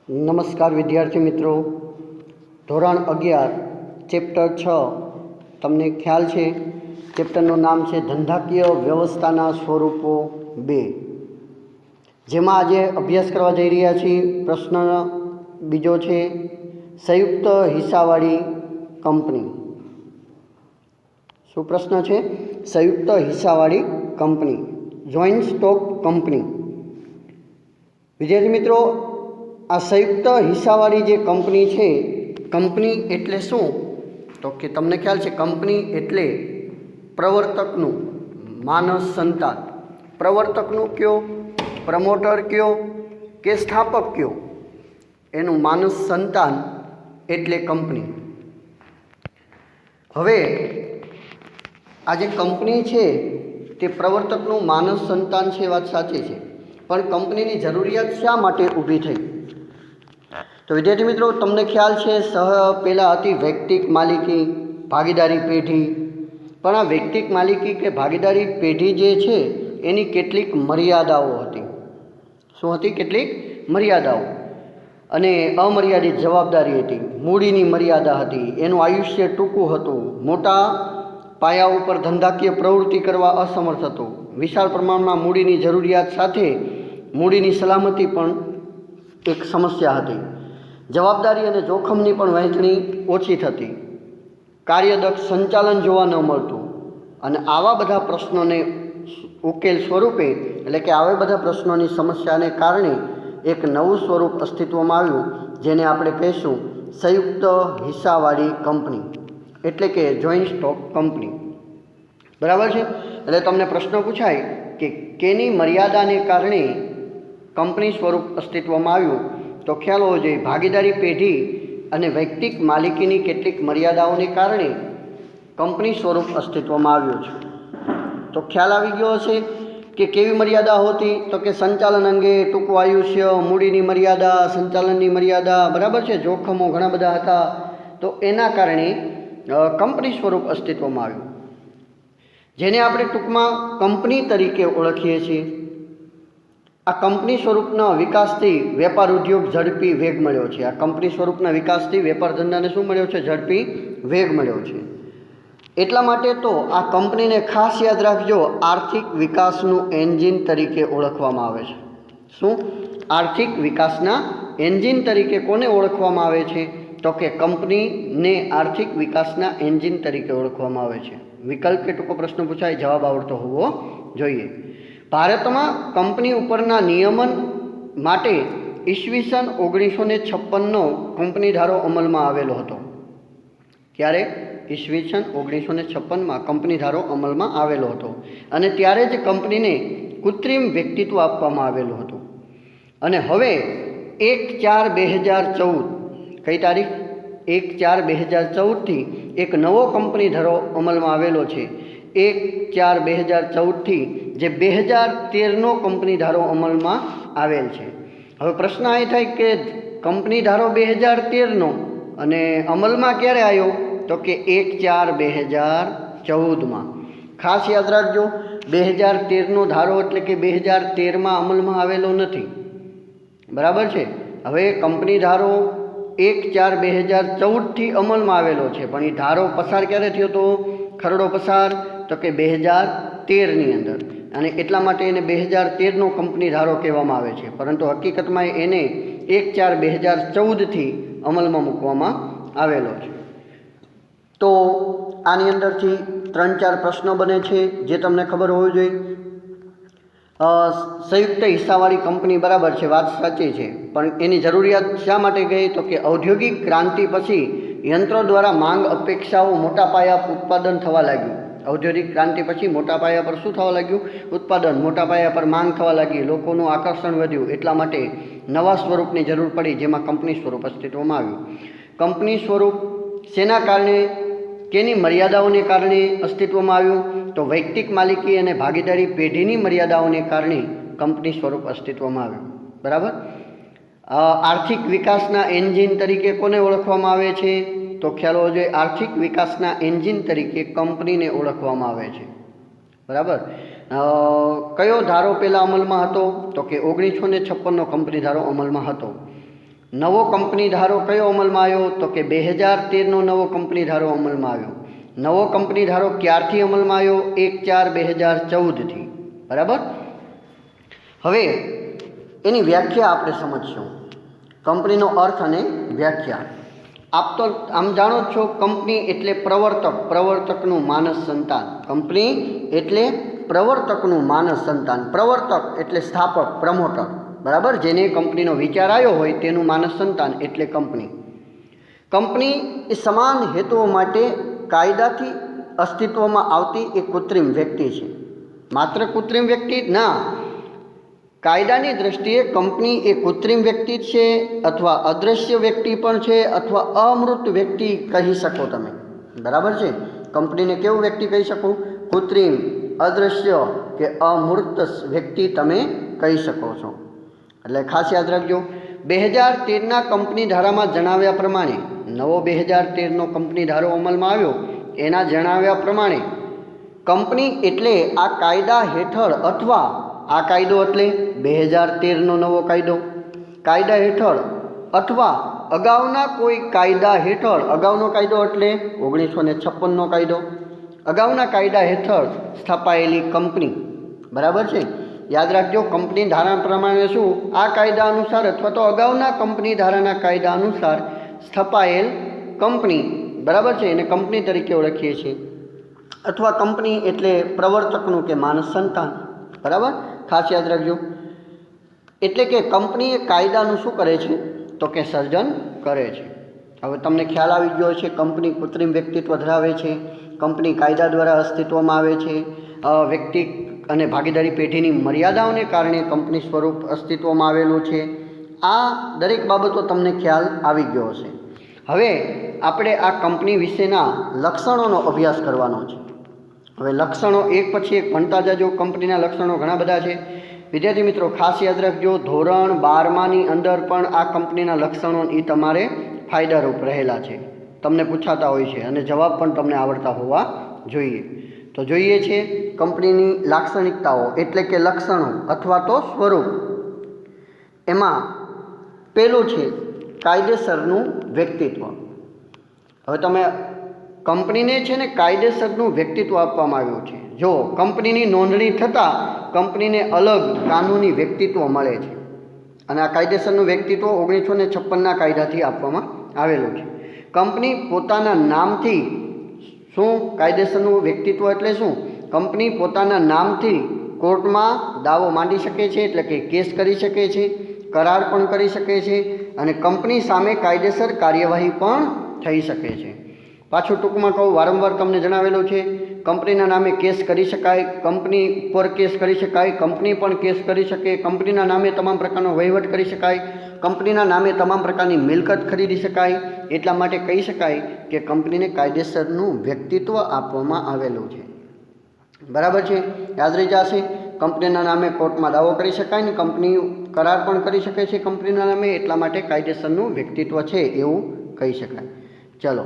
નમસ્કાર વિદ્યાર્થી મિત્રો, ધોરણ 11 ચેપ્ટર 6 તમને ખ્યાલ છે. ચેપ્ટરનું નામ છે ધંધાકીય વ્યવસ્થાના સ્વરૂપો 2, જેમાં આજે અભ્યાસ કરવા જઈ રહ્યા છીએ. પ્રશ્ન બીજો છે સંયુક્ત હિસ્સાવાળી કંપની. શું પ્રશ્ન છે? સંયુક્ત હિસ્સાવાળી કંપની, જોઈન્ટ સ્ટોક કંપની. વિદ્યાર્થી મિત્રો, આ સંયુક્ત હિસ્સાવાળી જે કંપની છે, કંપની એટલે શું? તો કે તમને ખ્યાલ છે, કંપની એટલે પ્રવર્તકનું માનસ સંતાન. પ્રવર્તકનું કયો, પ્રમોટર કયો કે સ્થાપક કયો, એનું માનસ સંતાન એટલે કંપની. હવે આ જે કંપની છે તે પ્રવર્તકનું માનસ સંતાન છે, વાત સાચી છે, પણ કંપનીની જરૂરિયાત શા માટે ઊભી થઈ? તો વિદ્યાર્થી મિત્રો, તમને ખ્યાલ છે પહેલાં હતી વૈયક્તિક માલિકી, ભાગીદારી પેઢી. પણ આ વૈયક્તિક માલિકી કે ભાગીદારી પેઢી જે છે એની કેટલીક મર્યાદાઓ હતી. શું હતી? કેટલીક મર્યાદાઓ. અને અમર્યાદિત જવાબદારી હતી, મૂડીની મર્યાદા હતી, એનું આયુષ્ય ટૂંકું હતું, મોટા પાયા ઉપર ધંધાકીય પ્રવૃત્તિ કરવા અસમર્થ હતો, વિશાળ પ્રમાણમાં મૂડીની જરૂરિયાત સાથે મૂડીની સલામતી પણ એક સમસ્યા હતી, જવાબદારી અને જોખમની પણ વહેંચણી ઓછી થતી, કાર્યદક્ષ સંચાલન જોવા ન મળતું. અને આવા બધા પ્રશ્નોને ઉકેલ સ્વરૂપે, એટલે કે આવા બધા પ્રશ્નોની સમસ્યાને કારણે એક નવું સ્વરૂપ અસ્તિત્વમાં આવ્યું, જેને આપણે કહીશું સંયુક્ત હિસ્સાવાળી કંપની, એટલે કે જોઈન્ટ સ્ટોક કંપની. બરાબર છે? એટલે તમને પ્રશ્ન પૂછાય કે કેની મર્યાદાને કારણે કંપની સ્વરૂપ અસ્તિત્વમાં આવ્યું? તો ખ્યાલ હોવો જોઈએ, ભાગીદારી પેઢી અને વૈયક્તિક માલિકીની કેટલીક મર્યાદાઓને કારણે કંપની સ્વરૂપ અસ્તિત્વમાં આવ્યું છે. તો ખ્યાલ આવી ગયો હશે કે કેવી મર્યાદા હોતી? તો કે સંચાલન અંગે ટૂંકું આયુષ્ય, મૂડીની મર્યાદા, સંચાલનની મર્યાદા, બરાબર છે, જોખમો ઘણા બધા હતા. તો એના કારણે કંપની સ્વરૂપ અસ્તિત્વમાં આવ્યું, જેને આપણે ટૂંકમાં કંપની તરીકે ઓળખીએ છીએ. આ કંપની સ્વરૂપના વિકાસથી વેપાર ઉદ્યોગ ઝડપી વેગ મળ્યો છે. આ કંપની સ્વરૂપના વિકાસથી વેપાર ધંધાને શું મળ્યો છે? ઝડપી વેગ મળ્યો છે. એટલા માટે તો આ કંપનીને ખાસ યાદ રાખજો, આર્થિક વિકાસનું એન્જિન તરીકે ઓળખવામાં આવે છે. શું? આર્થિક વિકાસના એન્જિન તરીકે કોને ઓળખવામાં આવે છે? તો કે કંપનીને આર્થિક વિકાસના એન્જિન તરીકે ઓળખવામાં આવે છે. વિકલ્પ કે ટૂંકો પ્રશ્ન પૂછાય, જવાબ આવડતો હોવો જોઈએ. ભારતમાં કંપની ઉપરના નિયમન માટે ઈસવીસન 1956નો કંપની ધારો અમલમાં આવેલો હતો. ક્યારે? ઈસવીસન 1956માં કંપની ધારો અમલમાં આવેલો હતો. અને ત્યારે જ કંપનીને કૃત્રિમ વ્યક્તિત્વ આપવામાં આવેલું હતું. અને હવે 1/4/2014, કઈ તારીખ? 1/4/2014થી એક નવો કંપની ધારો અમલમાં આવેલો છે. 1/4/2014થી જે 2013નો કંપની ધારો અમલમાં આવેલ છે. હવે પ્રશ્ન એ થાય કે કંપની ધારો 2013નો અને અમલમાં ક્યારે આવ્યો? તો કે 1/4/2014માં. ખાસ યાદ રાખજો, 2013નો ધારો એટલે કે 2013માં અમલમાં આવેલો નથી. બરાબર છે? હવે કંપની ધારો 1/4/2014થી અમલમાં આવેલો છે, પણ એ ધારો પસાર ક્યારે થયો હતો? ખરડો પસાર તો કે 2013ની અંદર. અને એટલા માટે એને 2013નો કંપની ધારો કહેવામાં આવે છે, પરંતુ હકીકતમાં એને 1/4/2014થી અમલમાં મૂકવામાં આવેલો છે. તો આની અંદરથી 3-4 પ્રશ્નો બને છે, જે તમને ખબર હોવી જોઈએ. સંયુક્ત હિસ્સાવાળી કંપની, બરાબર છે, વાત સાચી છે, પણ એની જરૂરિયાત શા માટે ગઈ? તો કે ઔદ્યોગિક ક્રાંતિ પછી યંત્રો દ્વારા માંગ અપેક્ષાઓ મોટા પાયા પર ઉત્પાદન થવા લાગ્યું. ઔદ્યોગિક ક્રાંતિ પછી મોટા પાયા પર શું થવા લાગ્યું? ઉત્પાદન. મોટા પાયા પર માંગ થવા લાગી, લોકોનું આકર્ષણ વધ્યું, એટલા માટે નવા સ્વરૂપની જરૂર પડી, જેમાં કંપની સ્વરૂપ અસ્તિત્વમાં આવ્યું. કંપની સ્વરૂપ શેના કારણે, કેની મર્યાદાઓને કારણે અસ્તિત્વમાં આવ્યું? તો વૈયક્તિક માલિકી અને ભાગીદારી પેઢીની મર્યાદાઓને કારણે કંપની સ્વરૂપ અસ્તિત્વમાં આવ્યું. બરાબર? આર્થિક વિકાસના એન્જિન તરીકે કોને ઓળખવામાં આવે છે? તો ખ્યાલ હોવો જોઈએ, આર્થિક વિકાસના એન્જિન તરીકે કંપનીને ઓળખવામાં આવે છે. બરાબર? કયો ધારો પહેલાં અમલમાં હતો? તો કે 1956નો કંપની ધારો અમલમાં હતો. નવો કંપની ધારો કયો અમલમાં આવ્યો? તો કે 2013નો નવો કંપની ધારો અમલમાં આવ્યો. નવો કંપની ધારો ક્યારથી અમલમાં આવ્યો? 1/4/2014થી. બરાબર. હવે એની વ્યાખ્યા આપણે સમજશું. કંપનીનો અર્થ અને વ્યાખ્યા. આપ તો આમ જાણો જ છો, કંપની એટલે પ્રવર્તક, પ્રવર્તકનું માનસ સંતાન. કંપની એટલે પ્રવર્તકનું માનસ સંતાન. પ્રવર્તક એટલે સ્થાપક, પ્રમોટર. બરાબર. જેને કંપનીનો વિચાર આવ્યો હોય તેનું માનસ સંતાન એટલે કંપની. કંપની એ સમાન હેતુઓ માટે કાયદાથી અસ્તિત્વમાં આવતી એક કૃત્રિમ વ્યક્તિ છે. માત્ર કૃત્રિમ વ્યક્તિ ના, કાયદાની દ્રષ્ટિએ કંપની એ કૃત્રિમ વ્યક્તિ છે, અથવા અદૃશ્ય વ્યક્તિ પણ છે, અથવા અમૂર્ત વ્યક્તિ કહી શકો તમે. બરાબર છે. કંપનીને કેવું વ્યક્તિ કહી શકો? કૃત્રિમ, અદૃશ્ય કે અમૂર્ત વ્યક્તિ તમે કહી શકો છો. એટલે ખાસ યાદ રાખજો. 2013ના કંપની ધારામાં જણાવ્યા પ્રમાણે, નવો 2013નો કંપની ધારો અમલમાં આવ્યો એના જણાવ્યા પ્રમાણે કંપની એટલે આ કાયદા હેઠળ, અથવા આ કાયદો એટલે 2013નો નવો કાયદો, કાયદા હેઠળ અથવા અગાઉના કોઈ કાયદા હેઠળ, અગાઉનો કાયદો એટલે 1956નો કાયદો, અગાઉના કાયદા હેઠળ સ્થાપાયેલી કંપની. બરાબર છે. યાદ રાખજો, કંપની ધારા પ્રમાણે શું? આ કાયદા અનુસાર અથવા તો અગાઉના કંપની ધારાના કાયદા અનુસાર સ્થપાયેલ કંપની. બરાબર છે. એને કંપની તરીકે ઓળખીએ છીએ. અથવા કંપની એટલે પ્રવર્તકનું કે માનસ સંતાન. બરાબર. ખાસ યાદ રાખજો. એટલે કે કંપની એ કાયદાનું શું કરે છે? તો કે સર્જન કરે છે. હવે તમને ખ્યાલ આવી ગયો છે, કંપની કૃત્રિમ વ્યક્તિત્વ ધરાવે છે, કંપની કાયદા દ્વારા અસ્તિત્વમાં આવે છે, વ્યક્તિ અને ભાગીદારી પેઢીની મર્યાદાઓને કારણે કંપની સ્વરૂપ અસ્તિત્વમાં આવેલું છે. આ દરેક બાબતો તમને ખ્યાલ આવી ગયો હશે. હવે આપણે આ કંપની વિશેના લક્ષણોનો અભ્યાસ કરવાનો છે. હવે લક્ષણો એક પછી એક ભણતા જજો. કંપનીના લક્ષણો ઘણા બધા છે. વિદ્યાર્થી મિત્રો ખાસ યાદ રાખજો, ધોરણ 12માની અંદર પણ આ કંપનીના લક્ષણો એ તમારે ફાયદારૂપ રહેલા છે, તમને પૂછાતા હોય છે, અને જવાબ પણ તમને આવડતા હોવા જોઈએ. તો જોઈએ છે કંપનીની લાક્ષણિકતાઓ એટલે કે લક્ષણો અથવા તો સ્વરૂપ. એમાં પહેલું છે કાયદેસરનું વ્યક્તિત્વ. હવે તમે કંપનીને છે ને કાયદેસરનું વ્યક્તિત્વ આપવામાં આવ્યું છે. જો કંપનીની નોંધણી થતાં કંપનીને અલગ કાનૂની વ્યક્તિત્વ મળે છે, અને આ કાયદેસરનું વ્યક્તિત્વ 1956ના કાયદાથી આપવામાં આવેલું છે. કંપની પોતાના નામથી શું? કાયદેસરનું વ્યક્તિત્વ એટલે શું? કંપની પોતાના નામથી કોર્ટમાં દાવો માંડી શકે છે, એટલે કે કેસ કરી શકે છે, કરાર પણ કરી શકે છે, અને કંપની સામે કાયદેસર કાર્યવાહી પણ થઈ શકે છે. પાછું ટૂંકમાં કહું, વારંવાર તમને જણાવેલું છે, કંપનીના નામે કેસ કરી શકાય, કંપની પર કેસ કરી શકાય, કંપની પણ કેસ કરી શકે, કંપનીના નામે તમામ પ્રકારનો વહીવટ કરી શકાય, કંપનીના નામે તમામ પ્રકારની મિલકત ખરીદી શકાય. એટલા માટે કહી શકાય કે કંપનીને કાયદેસરનું વ્યક્તિત્વ આપવામાં આવેલું છે. બરાબર છે. યાદ રહી જશે. કંપનીના નામે કોર્ટમાં દાવો કરી શકાય ને કંપની કરાર પણ કરી શકે છે કંપનીના નામે. એટલા માટે કાયદેસરનું વ્યક્તિત્વ છે એવું કહી શકાય. ચલો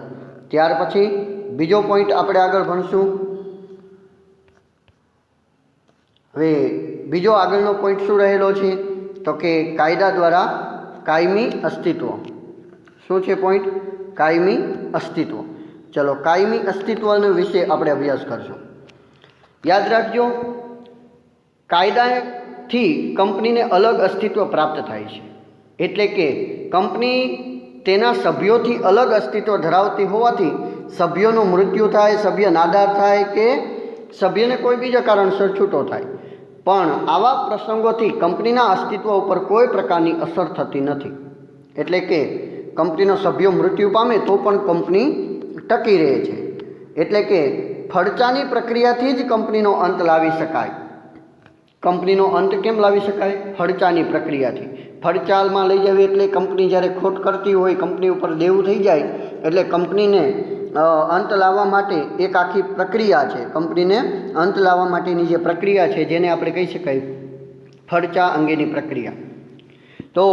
ત્યાર પછી બીજો પોઈન્ટ આપણે આગળ ભણશું. હવે બીજો આગળનો પોઈન્ટ શું રહેલો છે? તો કે કાયદા દ્વારા કાયમી અસ્તિત્વ. શું છે પોઈન્ટ? કાયમી અસ્તિત્વ. ચલો કાયમી અસ્તિત્વનો વિશે આપણે અભ્યાસ કરશું. યાદ રાખજો, કાયદાથી કંપનીને અલગ અસ્તિત્વ પ્રાપ્ત થાય છે. એટલે કે કંપની તેના સભ્યોથી અલગ અસ્તિત્વ ધરાવતી હોવાથી સભ્યોનું મૃત્યુ થાય, સભ્ય નાદાર થાય કે સભ્યને કોઈ બીજા કારણસર છૂટો થાય, પણ આવા પ્રસંગોથી કંપનીના અસ્તિત્વ ઉપર કોઈ પ્રકારની અસર થતી નથી. એટલે કે કંપનીનો સભ્યો મૃત્યુ પામે તો પણ કંપની ટકી રહે છે. એટલે કે ફડચાની પ્રક્રિયાથી જ કંપનીનો અંત લાવી શકાય. કંપનીનો અંત કેમ લાવી શકાય? ફડચાની પ્રક્રિયાથી. ફડચાલમાં લઈ જવી એટલે કંપની જ્યારે ખોટ કરતી હોય, કંપની ઉપર દેવું થઈ જાય, એટલે કંપનીને અંત લાવવા માટે એક આખી પ્રક્રિયા છે. કંપનીને અંત લાવવા માટેની જે પ્રક્રિયા છે જેને આપણે કહી શકાય ફડચા અંગેની પ્રક્રિયા. તો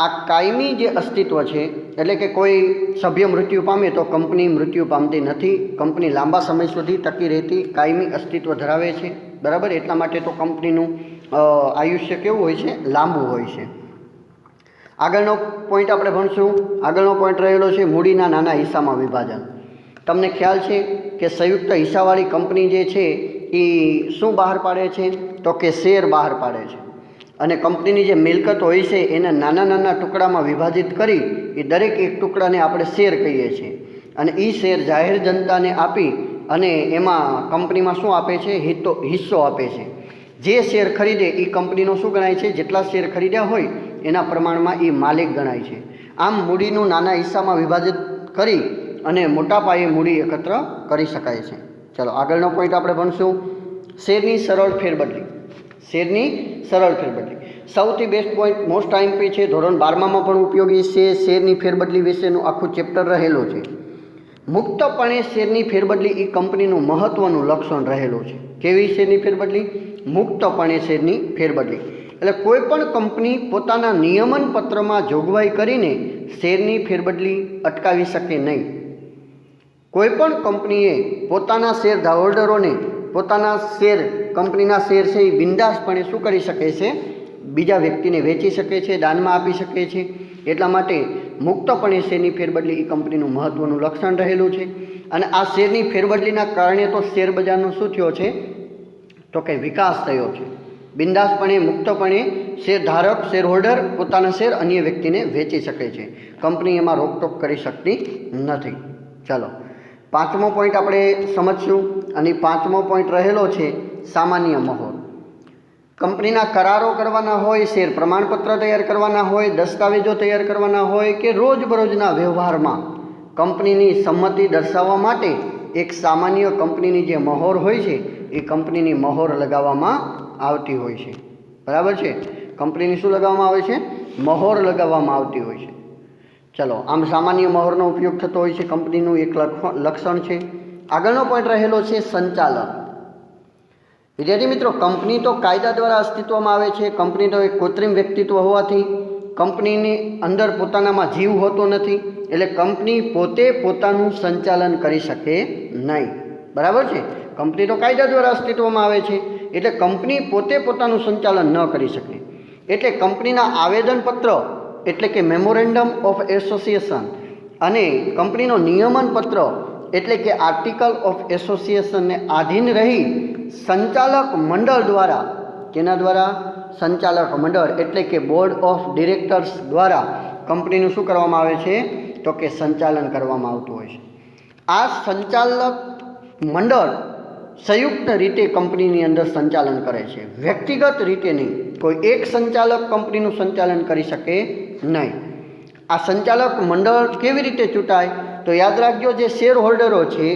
આ કાયમી જે અસ્તિત્વ છે, એટલે કે કોઈ સભ્ય મૃત્યુ પામે તો કંપની મૃત્યુ પામતી નથી. કંપની લાંબા સમય સુધી ટકી રહેતી કાયમી અસ્તિત્વ ધરાવે છે. બરાબર. એટલા માટે તો કંપનીનું આયુષ્ય કેવું હોય છે? લાંબુ હોય છે. આગળનો પોઈન્ટ આપણે ભણશું. આગળનો પોઈન્ટ રહેલો છે મૂડીના નાના હિસ્સામાં વિભાજન. તમને ખ્યાલ છે કે સંયુક્ત હિસ્સાવાળી કંપની જે છે એ શું બહાર પાડે છે? તો કે શેર બહાર પાડે છે. અને કંપનીની જે મિલકત હોય છે એને નાના નાના ટુકડામાં વિભાજિત કરી એ દરેક એક ટુકડાને આપણે શેર કહીએ છીએ. અને એ શેર જાહેર જનતાને આપી અને એમાં કંપનીમાં શું આપે છે? હિસ્સો આપે છે. જે શેર ખરીદે એ કંપનીનો શું ગણાય છે? જેટલા શેર ખરીદ્યા હોય એના પ્રમાણમાં એ માલિક ગણાય છે. આમ મૂડીનું નાના હિસ્સામાં વિભાજિત કરી અને મોટા પાયે મૂડી એકત્ર કરી શકાય છે. ચાલો આગળનો પોઈન્ટ આપણે ભણશું શેરની સરળ ફેરબદલી. શેરની સરળ ફેરબદલી સૌથી બેસ્ટ પોઈન્ટ, મોસ્ટ આઈએમપી છે. ધોરણ 12માં પણ ઉપયોગી છે. શેરની ફેરબદલી વિશેનું આખું ચેપ્ટર રહેલું છે. મુક્તપણે શેરની ફેરબદલી એ કંપનીનું મહત્ત્વનું લક્ષણ રહેલું છે. કેવી શેરની ફેરબદલી? મુક્તપણે શેરની ફેરબદલી એટલે કોઈ પણ કંપની પોતાના નિયમન પત્રમાં જોગવાઈ કરીને શેરની ફેરબદલી અટકાવી શકે નહીં. કોઈ પણ કંપનીએ પોતાના શેર હોલ્ડરોને પોતાના શેર, કંપનીના શેર છે એ બિંદાસપણે શું કરી શકે છે? બીજા વ્યક્તિને વેચી શકે છે, દાનમાં આપી શકે છે. એટલા માટે મુક્તપણે શેરની ફેરબદલી એ કંપનીનું મહત્ત્વનું લક્ષણ રહેલું છે. અને આ શેરની ફેરબદલીના કારણે તો શેર બજારનો શું થયો છે? તો કે વિકાસ થયો છે. બિંદાસપણે મુક્તપણે શેર ધારક, શેર હોલ્ડર પોતાના શેર અન્ય વ્યક્તિને વેચી શકે છે. કંપની એમાં રોકટોક કરી શકતી નથી. ચાલો પાંચમો પોઈન્ટ આપણે સમજશું. અને પાંચમો પોઈન્ટ રહેલો છે સામાન્ય મહોર. કંપનીના કરારો કરવાના હોય, શેર પ્રમાણપત્ર તૈયાર કરવાના હોય, દસ્તાવેજો તૈયાર કરવાના હોય કે રોજબરોજના વ્યવહારમાં કંપનીની સંમતિ દર્શાવવા માટે એક સામાન્ય કંપનીની જે મહોર હોય છે એ કંપનીની મહોર લગાવવામાં આવતી હોય છે. બરાબર છે? કંપનીની શું લગાવવામાં આવે છે? મહોર લગાવવામાં આવતી હોય છે. ચલો આમ સામાન્ય મહોરનો ઉપયોગ થતો હોય છે. કંપનીનું એક લક્ષણ છે. આગળનો પોઈન્ટ રહેલો છે સંચાલક. વિદ્યાર્થી મિત્રો, કંપની તો કાયદા દ્વારા અસ્તિત્વમાં આવે છે. કંપની તો એક કૃત્રિમ વ્યક્તિત્વ હોવાથી કંપનીની અંદર પોતાનામાં જીવ હોતો નથી. એટલે કંપની પોતે પોતાનું સંચાલન કરી શકે નહીં. બરાબર છે? કંપની તો કાયદા દ્વારા અસ્તિત્વમાં આવે છે એટલે કંપની પોતે પોતાનું સંચાલન ન કરી શકે. એટલે કંપનીના આવેદનપત્ર એટલે કે મેમોરેન્ડમ ઓફ એસોસિએશન અને કંપનીનો નિયમન પત્ર એટલે કે આર્ટિકલ ઓફ એસોસિએશનને આધીન રહી સંચાલક મંડળ દ્વારા, કેના દ્વારા? સંચાલક મંડળ એટલે કે બોર્ડ ઓફ ડિરેક્ટર્સ દ્વારા કંપનીનું શું કરવામાં આવે છે? તો કે સંચાલન કરવામાં આવતું હોય છે. આ સંચાલક મંડળ સંયુક્ત રીતે કંપનીની અંદર સંચાલન કરે છે, વ્યક્તિગત રીતે નહીં. કોઈ એક સંચાલક કંપનીનું સંચાલન કરી શકે નહીં. આ સંચાલક મંડળ કેવી રીતે ચૂંટાય? તો યાદ રાખજો, જે શેર હોલ્ડરો છે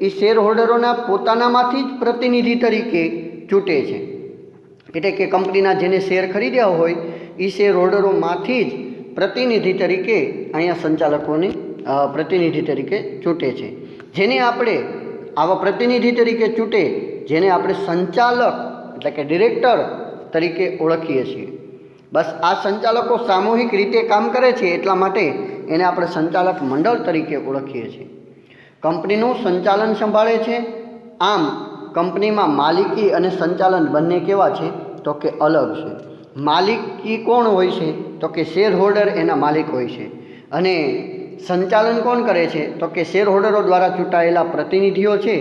એ શેર હોલ્ડરોના પોતાનામાંથી જ પ્રતિનિધિ તરીકે ચૂંટે છે. એટલે કે કંપનીના જેને શેર ખરીદ્યા હોય એ શેર હોલ્ડરોમાંથી જ પ્રતિનિધિ તરીકે અહીંયા સંચાલકોને પ્રતિનિધિ તરીકે ચૂંટે છે. જેને આપણે આવા પ્રતિનિધિ તરીકે ચૂંટે, જેને આપણે સંચાલક એટલે કે ડિરેક્ટર તરીકે ઓળખીએ છીએ. બસ આ સંચાલકો સામૂહિક રીતે કામ કરે છે એટલા માટે એને આપણે સંચાલક મંડળ તરીકે ઓળખીએ છીએ. કંપનીનું સંચાલન સંભાળે છે. આમ કંપનીમાં માલિકી અને સંચાલન બંને કેવા છે? તો કે અલગ છે. માલિકી કોણ હોય છે? તો કે શેર હોલ્ડર એના માલિક હોય છે. અને સંચાલન કોણ કરે છે? તો કે શેર હોલ્ડરો દ્વારા ચૂંટાયેલા પ્રતિનિધિઓ છે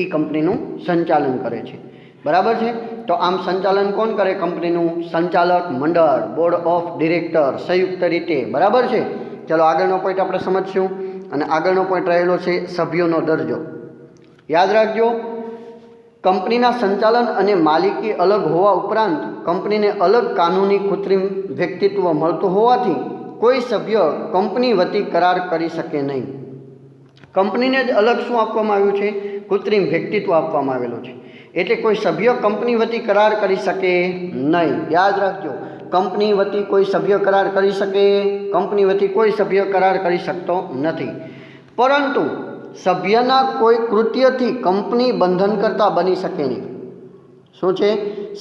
એ કંપનીનું સંચાલન કરે છે. બરાબર છે? તો આમ સંચાલન કોણ કરે? કંપનીનું સંચાલક મંડળ, બોર્ડ ઓફ ડિરેક્ટર, સંયુક્ત રીતે. બરાબર છે? ચલો આગળનો પોઈન્ટ આપણે સમજશું. અને આગળનો પોઈન્ટ રહેલો છે સભ્યોનો દરજ્જો. યાદ રાખજો, કંપનીના સંચાલન અને માલિકી અલગ હોવા ઉપરાંત કંપનીને અલગ કાનૂની કૃત્રિમ વ્યક્તિત્વ મળતું હોવાથી કોઈ સભ્ય કંપની વતી કરાર કરી શકે નહીં. કંપનીને જ અલગ શું આપવામાં આવ્યું છે? કૃત્રિમ વ્યક્તિત્વ આપવામાં આવેલું છે. એટલે કોઈ સભ્ય કંપની વતી કરાર કરી શકે નહીં. યાદ રાખજો, કંપની વતી કોઈ સભ્ય કરાર કરી શકે? કંપની વતી કોઈ સભ્ય કરાર કરી શકતો નથી. પરંતુ સભ્યના કોઈ કૃત્યથી કંપની બંધનકર્તા બની શકે નહીં. શું છે?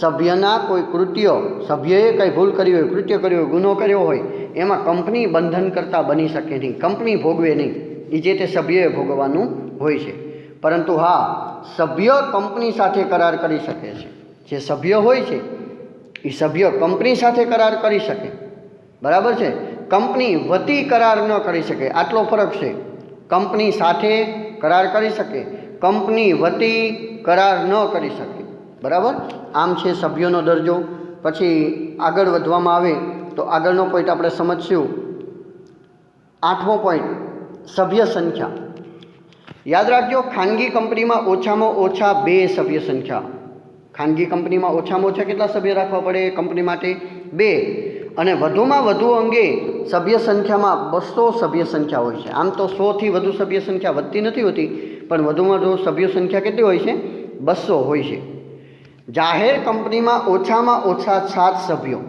સભ્યના કોઈ કૃત્યો, સભ્યએ કંઈ ભૂલ કરી હોય, કૃત્ય કર્યું હોય, ગુનો કર્યો હોય, એમાં કંપની બંધનકર્તા બની શકે નહીં. કંપની ભોગવે નહીં. એ જે તે સભ્યએ ભોગવવાનું હોય છે. પરંતુ હા, સભ્ય કંપની સાથે કરાર કરી શકે છે. જે સભ્ય હોય છે એ સભ્ય કંપની સાથે કરાર કરી શકે. બરાબર છે? કંપની વતી કરાર ન કરી શકે, આટલો ફરક છે. કંપની સાથે કરાર કરી શકે, કંપની વતી કરાર ન કરી શકે. બરાબર. આમ છે સભ્યોનો દરજ્જો. પછી આગળ વધવામાં આવે તો આગળનો પોઈન્ટ આપણે સમજશું. 8મો પોઈન્ટ, સભ્ય સંખ્યા. યાદ રાખજો, ખાનગી કંપનીમાં ઓછામાં ઓછા 2 સભ્ય સંખ્યા. ખાનગી કંપનીમાં ઓછામાં ઓછા કેટલા સભ્ય રાખવા પડે કંપની માટે? 2. અને વધુમાં વધુ અંગે સભ્ય સંખ્યામાં 200 સભ્ય સંખ્યા હોય છે. આમ તો 100થી વધુ સભ્ય સંખ્યા વધતી નથી હોતી, પણ વધુમાં વધુ સભ્ય સંખ્યા કેટલી હોય છે? 200 હોય છે. જાહેર કંપનીમાં ઓછામાં ઓછા 7 સભ્યો.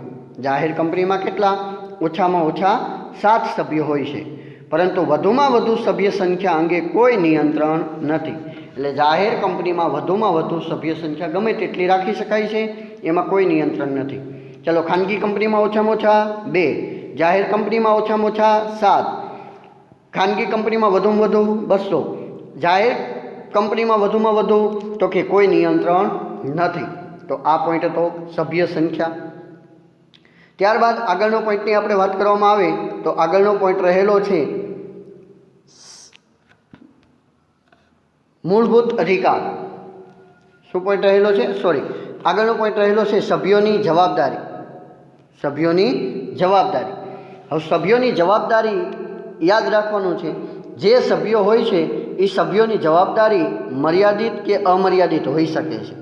જાહેર કંપનીમાં કેટલા? ઓછામાં ઓછા 7 સભ્યો હોય છે, પરંતુ વધુમાં વધુ સભ્ય સંખ્યા અંગે કોઈ નિયંત્રણ નથી. એટલે જાહેર કંપનીમાં વધુમાં વધુ સભ્ય સંખ્યા ગમે તેટલી રાખી શકાય છે, એમાં કોઈ નિયંત્રણ નથી. ચલો, ખાનગી કંપનીમાં ઓછામાં ઓછા 2, જાહેર કંપનીમાં ઓછામાં ઓછા 7, ખાનગી કંપનીમાં વધુમાં વધુ 200, જાહેર કંપનીમાં વધુમાં વધુ તો કે કોઈ નિયંત્રણ નથી. તો આ પોઈન્ટ હતો સભ્ય સંખ્યા. ત્યારબાદ આગળનો પોઈન્ટની આપણે વાત કરવામાં આવે તો આગળનો પોઈન્ટ રહેલો છે મૂળભૂત અધિકાર. શું પોઈન્ટ રહેલો છે? આગળનો પોઈન્ટ રહેલો છે સભ્યોની જવાબદારી. સભ્યોની જવાબદારી. હવે સભ્યોની જવાબદારી યાદ રાખવાનું છે. જે સભ્યો હોય છે એ સભ્યોની જવાબદારી મર્યાદિત કે અમર્યાદિત હોઈ શકે છે.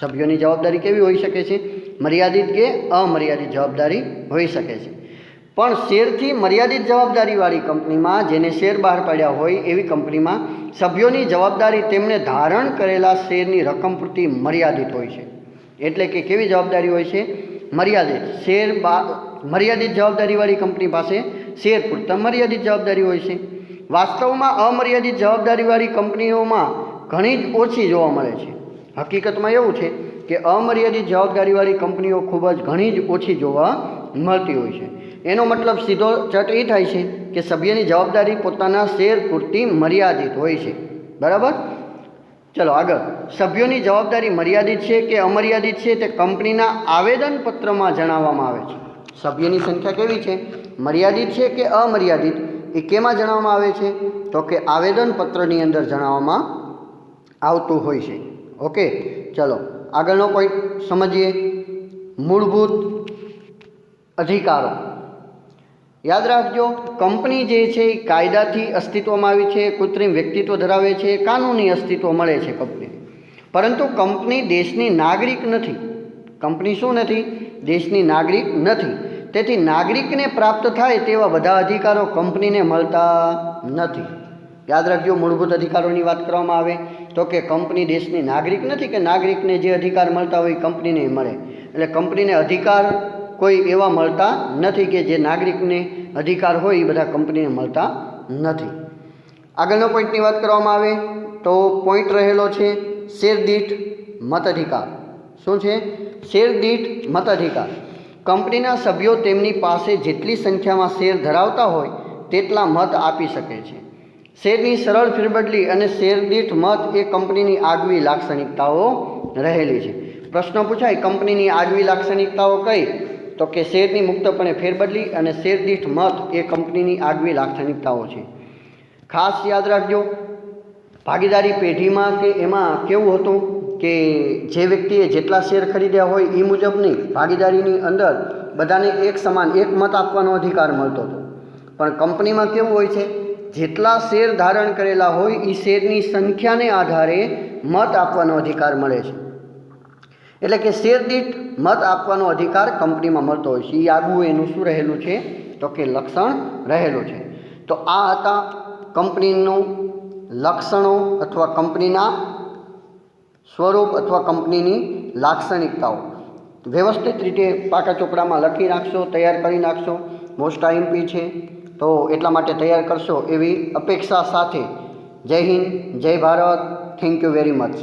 સભ્યોની જવાબદારી કેવી હોઈ શકે છે? મર્યાદિત કે અમર્યાદિત જવાબદારી હોઈ શકે છે. પણ શેરથી મર્યાદિત જવાબદારીવાળી કંપનીમાં, જેને શેર બહાર પાડ્યા હોય એવી કંપનીમાં, સભ્યોની જવાબદારી તેમણે ધારણ કરેલા શેરની રકમ પૂરતી મર્યાદિત હોય છે. એટલે કે કેવી જવાબદારી હોય છે? મર્યાદિત. મર્યાદિત જવાબદારીવાળી કંપની પાસે શેર પૂરતા મર્યાદિત જવાબદારી હોય છે. વાસ્તવમાં અમર્યાદિત જવાબદારીવાળી કંપનીઓમાં ઘણી જ ઓછી જોવા મળે છે. હકીકતમાં એવું છે કે અમર્યાદિત જવાબદારીવાળી કંપનીઓ ખૂબ જ ઘણી જ ઓછી જોવા મળતી હોય છે. એનો મતલબ સીધો ચટ એ થાય છે કે સભ્યની જવાબદારી પોતાના શેર પૂરતી મર્યાદિત હોય છે. બરાબર. ચલો આગળ. સભ્યોની જવાબદારી મર્યાદિત છે કે અમર્યાદિત છે તે કંપનીના આવેદનપત્રમાં જણાવવામાં આવે છે. સભ્યની સંખ્યા કેવી છે? મર્યાદિત છે કે અમર્યાદિત? એ કેમાં જણાવવામાં આવે છે? તો કે આવેદનપત્રની અંદર જણાવવામાં આવતું હોય છે. ઓકે, ચલો આગળનો પોઈન્ટ સમજીએ. મૂળભૂત અધિકારો. યાદ રાખજો, કંપની જે છે એ કાયદાથી અસ્તિત્વમાં આવી છે, કૃત્રિમ વ્યક્તિત્વ ધરાવે છે, કાનૂની અસ્તિત્વ મળે છે કંપનીને. પરંતુ કંપની દેશની નાગરિક નથી. કંપની શું નથી? દેશની નાગરિક નથી. તેથી નાગરિકને પ્રાપ્ત થાય તેવા બધા અધિકારો કંપનીને મળતા નથી. યાદ રાખજો, મૂળભૂત અધિકારોની વાત કરવામાં આવે તો કે કંપની દેશની નાગરિક નથી કે નાગરિકને જે અધિકાર મળતા હોય કંપનીને મળે. એટલે કંપનીને અધિકાર કોઈ એવા મળતા નથી કે જે નાગરિકને અધિકાર હોય એ બધા કંપનીને મળતા નથી. આગળનો પોઈન્ટની વાત કરવામાં આવે તો પોઈન્ટ રહેલો છે શેરદીઠ મતાધિકાર. શું છે? શેરદીઠ મતાધિકાર. કંપનીના સભ્યો તેમની પાસે જેટલી સંખ્યામાં શેર ધરાવતા હોય તેટલા મત આપી શકે છે. શેરની સરળ ફેરબદલી અને શેરદીઠ મત એ કંપનીની આગવી લાક્ષણિકતાઓ રહેલી છે. પ્રશ્ન પૂછાય, કંપનીની આગવી લાક્ષણિકતાઓ કઈ? તો કે શેરની મુક્તપણે ફેરબદલી અને શેરદીઠ મત એ કંપનીની આગવી લાક્ષણિકતાઓ છે. ખાસ યાદ રાખજો, ભાગીદારી પેઢીમાં કે એમાં કેવું હતું કે જે વ્યક્તિએ જેટલા શેર ખરીદ્યા હોય એ મુજબની ભાગીદારીની અંદર બધાને એક સમાન એક મત આપવાનો અધિકાર મળતો હતો. પણ કંપનીમાં કેવું હોય છે? જેટલા શેર ધારણ કરેલા હોય એ શેરની સંખ્યાને આધારે મત આપવાનો અધિકાર મળે છે. એટલે કે શેરદીઠ મત આપવાનો અધિકાર કંપનીમાં મળતો હોય છે. એ આગવું એનું શું રહેલું છે? તો કે લક્ષણ રહેલું છે. તો આ હતા કંપનીનું લક્ષણો અથવા કંપનીના સ્વરૂપ અથવા કંપનીની લાક્ષણિકતાઓ. વ્યવસ્થિત રીતે પાકા ચોપડામાં લખી નાખશો, તૈયાર કરી નાખશો. મોસ્ટ આઈએમપી છે તો એટલા માટે તૈયાર કરશો એવી અપેક્ષા સાથે. જય હિન્દ, જય Bharat. Thank you very much.